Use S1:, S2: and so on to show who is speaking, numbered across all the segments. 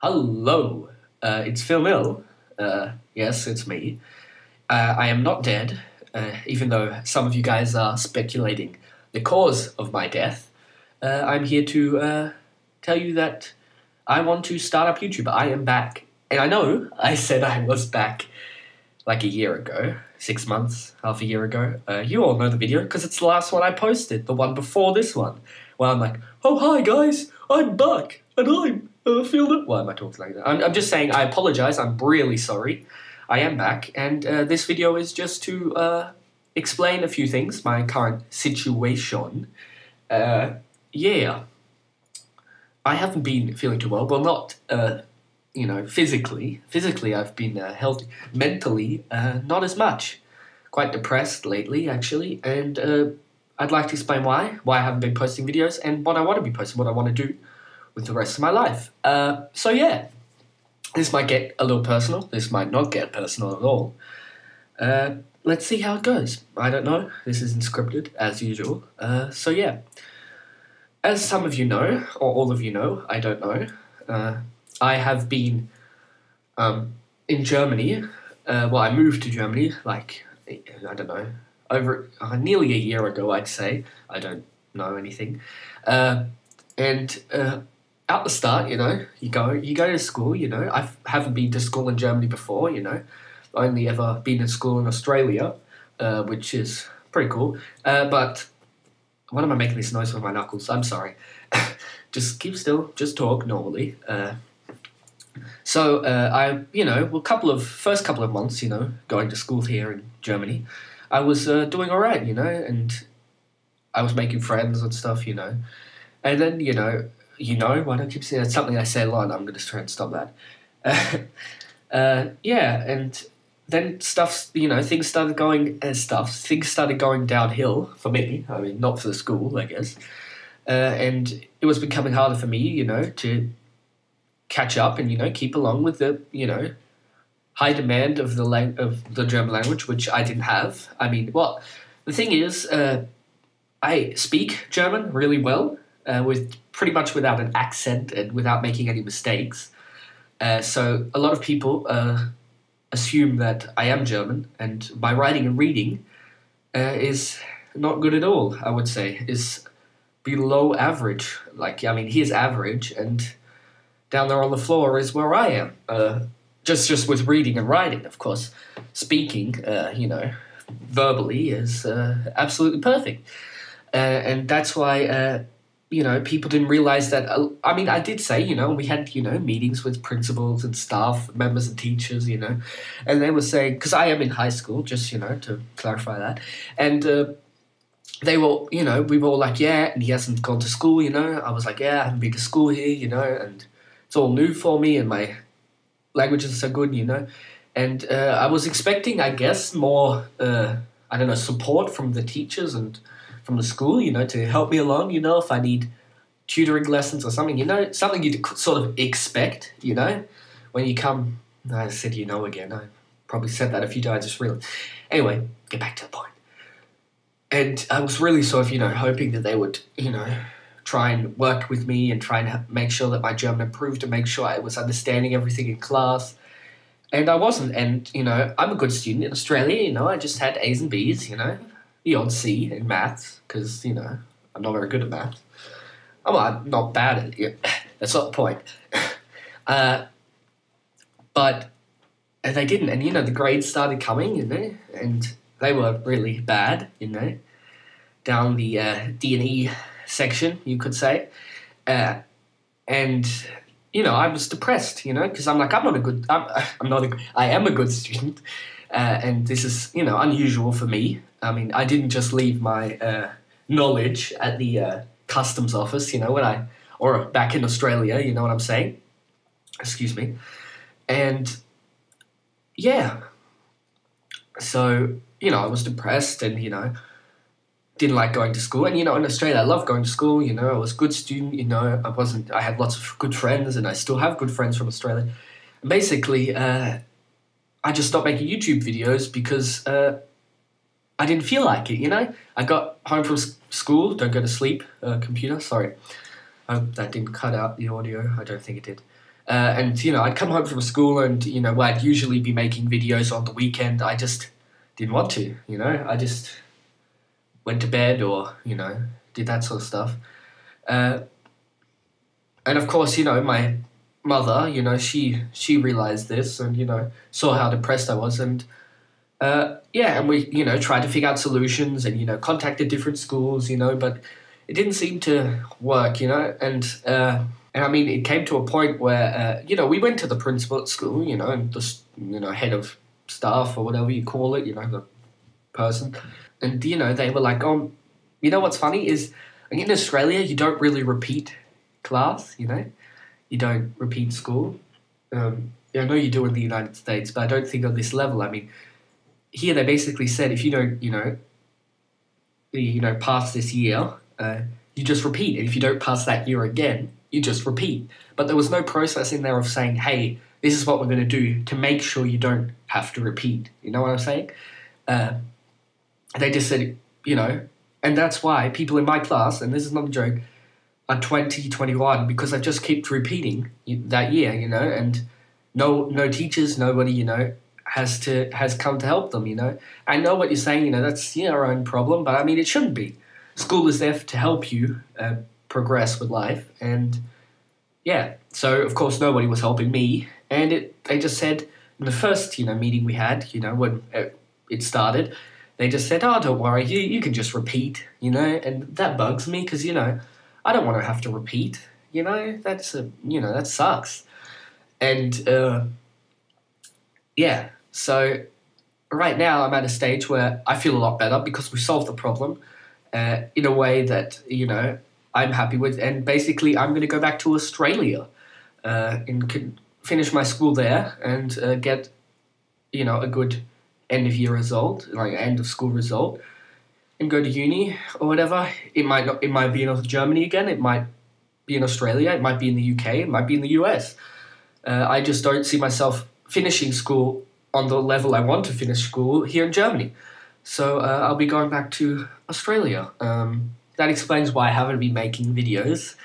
S1: Hello, it's FillNill. Yes, it's me. I am not dead, even though some of you guys are speculating the cause of my death. I'm here to tell you that I want to start up YouTube. I am back. And I know I said I was back like a year ago, 6 months, half a year ago. You all know the video because it's the last one I posted, the one before this one, where I'm like, oh, hi guys, I'm back, and I'm FillNill. Why am I talking like that? I'm just saying I apologize, I'm really sorry. I am back, and this video is just to explain a few things, my current situation. Yeah, I haven't been feeling too well, not physically. Physically, I've been healthy. Mentally, not as much. Quite depressed lately, actually, and I'd like to explain why I haven't been posting videos, and what I want to be posting, what I want to do with the rest of my life. So yeah, this might get a little personal. This might not get personal at all. Let's see how it goes. I don't know. This isn't scripted, as usual. So yeah, as some of you know, or all of you know, I don't know, I have been in Germany. Well, I moved to Germany, like, I don't know, over nearly a year ago, I'd say. I don't know anything. And at the start, you go to school, I haven't been to school in Germany before, only ever been to school in Australia, which is pretty cool. But why am I making this noise with my knuckles? I'm sorry. Just keep still, just talk normally. So I, first couple of months, going to school here in Germany, I was doing all right, and I was making friends and stuff, and then, why don't I keep saying it's something I say a lot, I'm going to try and stop that. Yeah, and then things started going downhill for me. I mean, not for the school, I guess. And it was becoming harder for me, to catch up and, keep along with the, high demand of the German language, which I didn't have. I mean, well, the thing is, I speak German really well, with pretty much without an accent and without making any mistakes. So a lot of people assume that I am German, and my writing and reading is not good at all, I would say, is below average. Like, I mean, here's average, and down there on the floor is where I am. Just with reading and writing, of course. Speaking, verbally is absolutely perfect. And that's why, people didn't realize that. I mean, I did say, we had, meetings with principals and staff members and teachers, and they were saying, because I am in high school, just, to clarify that. And they were, we were all like, yeah, and he hasn't gone to school, I was like, yeah, I haven't been to school here, and it's all new for me, and my languages are so good, and I was expecting, I guess, more, support from the teachers and from the school, to help me along, if I need tutoring lessons or something, something you'd sort of expect, when you come. I said, again, I probably said that a few times, just really. Anyway, get back to the point. And I was really sort of, hoping that they would, try and work with me and try and make sure that my German improved and make sure I was understanding everything in class. And I wasn't. And, I'm a good student in Australia, I just had A's and B's, the odd C in maths, because, I'm not very good at maths. Oh, I'm not bad at it. That's not the point. But they didn't. And, the grades started coming, and they were really bad, down the D&E section, you could say. And, I was depressed, because I'm like, I am a good student. And this is, unusual for me. I mean, I didn't just leave my knowledge at the customs office, or back in Australia, you know what I'm saying? Excuse me. And, yeah. So, I was depressed and, didn't like going to school. And, in Australia, I love going to school, I was a good student, I had lots of good friends, and I still have good friends from Australia. And basically, I just stopped making YouTube videos because I didn't feel like it, I got home from school, don't go to sleep, computer, sorry. I hope that didn't cut out the audio, I don't think it did. And, I'd come home from school and, where I'd usually be making videos on the weekend, I just didn't want to, I just went to bed or, did that sort of stuff. And of course, my mother, she realized this and, saw how depressed I was. And, and we, tried to figure out solutions and, contacted different schools, but it didn't seem to work, And I mean, it came to a point where, we went to the principal at school, and the, head of staff or whatever you call it, the person. And, they were like, what's funny is in Australia, you don't really repeat class, You don't repeat school. I know you do in the United States, but I don't think on this level. I mean, here they basically said if you don't, pass this year, you just repeat. And if you don't pass that year again, you just repeat. But there was no process in there of saying, hey, this is what we're going to do to make sure you don't have to repeat. You know what I'm saying? They just said, and that's why people in my class, and this is not a joke, are 20, 21, because I just kept repeating that year, and no teachers, nobody, has come to help them, I know what you're saying, that's your own problem, but I mean, it shouldn't be. School is there to help you progress with life, and so of course nobody was helping me, and they just said in the first meeting we had, when it started, they just said, oh, don't worry, you can just repeat, and that bugs me because I don't want to have to repeat, that sucks, and so right now I'm at a stage where I feel a lot better because we solved the problem in a way that I'm happy with, and basically I'm going to go back to Australia and finish my school there and get a good end of year result, like end of school result, and go to uni or whatever. It might be in Germany again, it might be in Australia, it might be in the UK, it might be in the US. I just don't see myself finishing school on the level I want to finish school here in Germany. So I'll be going back to Australia. That explains why I haven't been making videos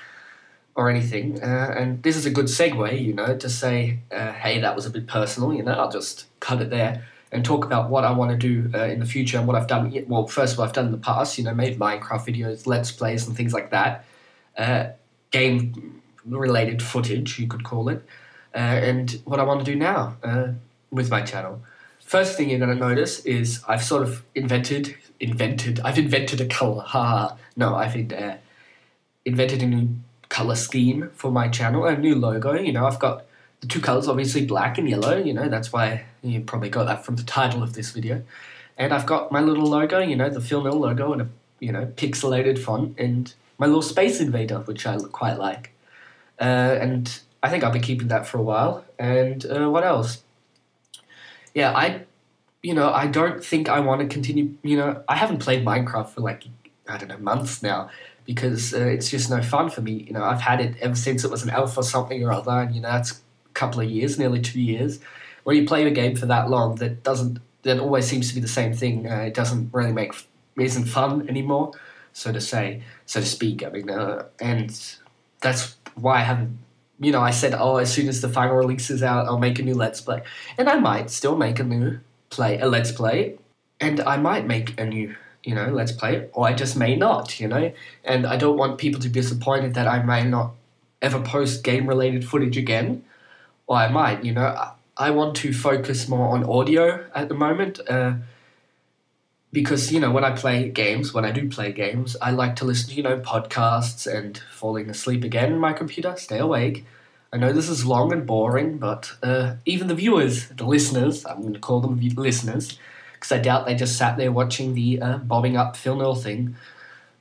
S1: or anything. And this is a good segue, to say, hey, that was a bit personal, I'll just cut it there and talk about what I want to do in the future and what I've done. Well, first of all, I've done in the past, made Minecraft videos, Let's Plays and things like that. Game-related footage, you could call it. And what I want to do now with my channel. First thing you're going to notice is I've sort of invented a colour. No, I've invented a new colour scheme for my channel, a new logo. I've got the two colours, obviously black and yellow, that's why you probably got that from the title of this video. And I've got my little logo, the FillNill logo in a, pixelated font, and my little Space Invader, which I quite like. And I think I'll be keeping that for a while. And what else? Yeah, I don't think I want to continue, I haven't played Minecraft for months now, because it's just no fun for me. I've had it ever since it was an alpha something or other, and that's a couple of years, nearly 2 years. When you play the game for that long, that always seems to be the same thing. It doesn't really isn't fun anymore, so to speak. I mean, and that's why I haven't. I said, as soon as the final release is out, I'll make a new Let's Play, and I might still make a Let's Play, and I might make a new, Let's Play, or I just may not, and I don't want people to be disappointed that I may not ever post game-related footage again, or I might, I want to focus more on audio at the moment, because, when I do play games, I like to listen to, podcasts and falling asleep again in my computer, stay awake. I know this is long and boring, but even the viewers, the listeners, I'm going to call them listeners, because I doubt they just sat there watching the bobbing up FillNill thing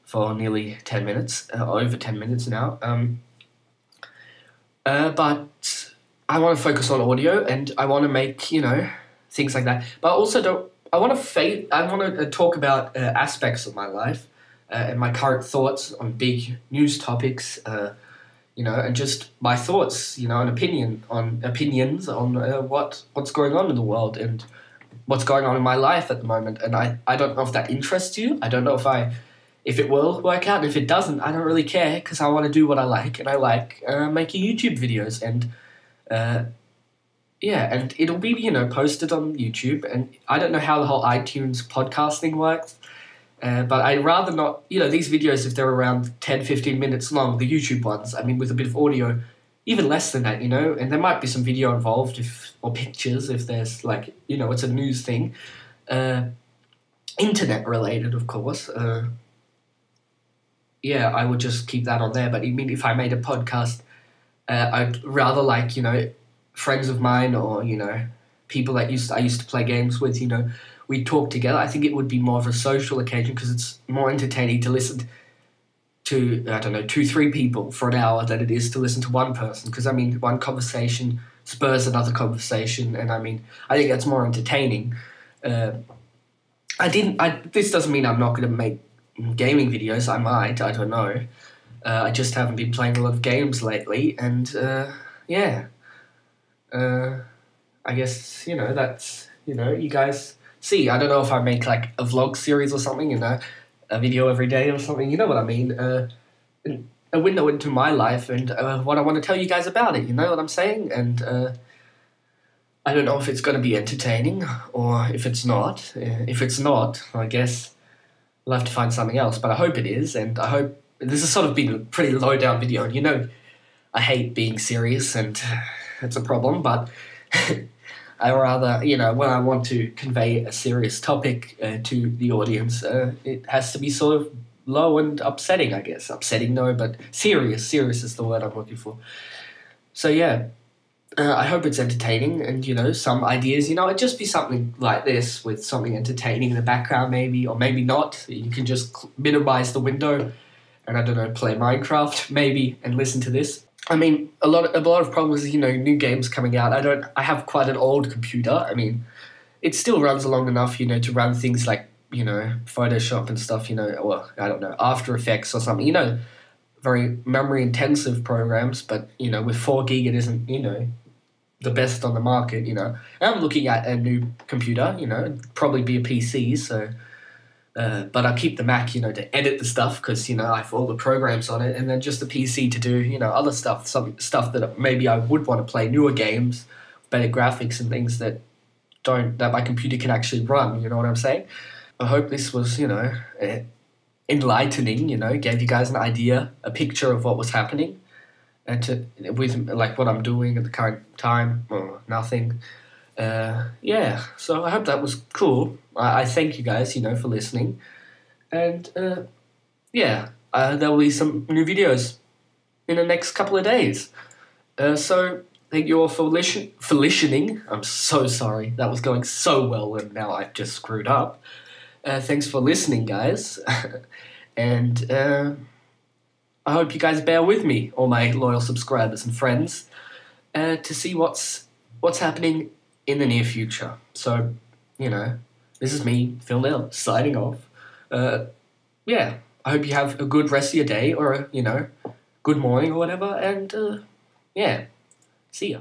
S1: for nearly 10 minutes, over 10 minutes now. But I want to focus on audio, and I want to make, things like that. But I also don't. I want to talk about aspects of my life and my current thoughts on big news topics, and just my thoughts, and opinions on what's going on in the world and what's going on in my life at the moment. And I don't know if that interests you. I don't know if it will work out. And if it doesn't, I don't really care, because I want to do what I like, and I like making YouTube videos. And Uh, yeah, and it'll be, posted on YouTube. And I don't know how the whole iTunes podcasting works, but I'd rather not, these videos, if they're around 10, 15 minutes long, the YouTube ones, I mean, with a bit of audio, even less than that, and there might be some video involved, or pictures, if there's, like, it's a news thing. Internet related, of course. Yeah, I would just keep that on there. But I mean, if I made a podcast, I'd rather, like, friends of mine, or people that I used to play games with, we talk together. I think it would be more of a social occasion, because it's more entertaining to listen to, I don't know, 2-3 people for an hour than it is to listen to one person. Because I mean, one conversation spurs another conversation, and I mean, I think that's more entertaining. This doesn't mean I'm not going to make gaming videos. I might, I don't know. I just haven't been playing a lot of games lately, and yeah. I guess, that's, you guys see. I don't know if I make, like, a vlog series or something, a video every day or something, you know what I mean? A window into my life, and what I want to tell you guys about it, you know what I'm saying? And I don't know if it's going to be entertaining, or if it's not. If it's not, I guess we'll have to find something else, but I hope it is, and I hope this has sort of been a pretty low-down video, and I hate being serious, and it's a problem, but I rather, when I want to convey a serious topic to the audience, it has to be sort of low and upsetting, I guess. Upsetting, no, but serious. Serious is the word I'm looking for. So, yeah, I hope it's entertaining, and, some ideas, it'd just be something like this, with something entertaining in the background, maybe, or maybe not. You can just minimize the window and, I don't know, play Minecraft, maybe, and listen to this. I mean, a lot of problems is, new games coming out. I have quite an old computer. I mean, it still runs long enough, to run things like, Photoshop and stuff, or, I don't know, After Effects or something, very memory-intensive programs, but, with 4 gig it isn't, the best on the market, And I'm looking at a new computer, it'd probably be a PC, so... but I'll keep the Mac, to edit the stuff, because, I have all the programs on it, and then just the PC to do, other stuff, some stuff that maybe I would want to play, newer games, better graphics and things that my computer can actually run, you know what I'm saying? I hope this was, enlightening, gave you guys an idea, a picture of what was happening, and with, like, what I'm doing at the current time, or nothing. Yeah, so I hope that was cool. I thank you guys, for listening. And, yeah, there will be some new videos in the next couple of days. So, thank you all for listening. I'm so sorry. That was going so well, and now I've just screwed up. Thanks for listening, guys. And I hope you guys bear with me, all my loyal subscribers and friends, to see what's happening in the near future. So, this is me, FillNill, signing off. Yeah, I hope you have a good rest of your day, or, good morning or whatever, and, yeah, see ya.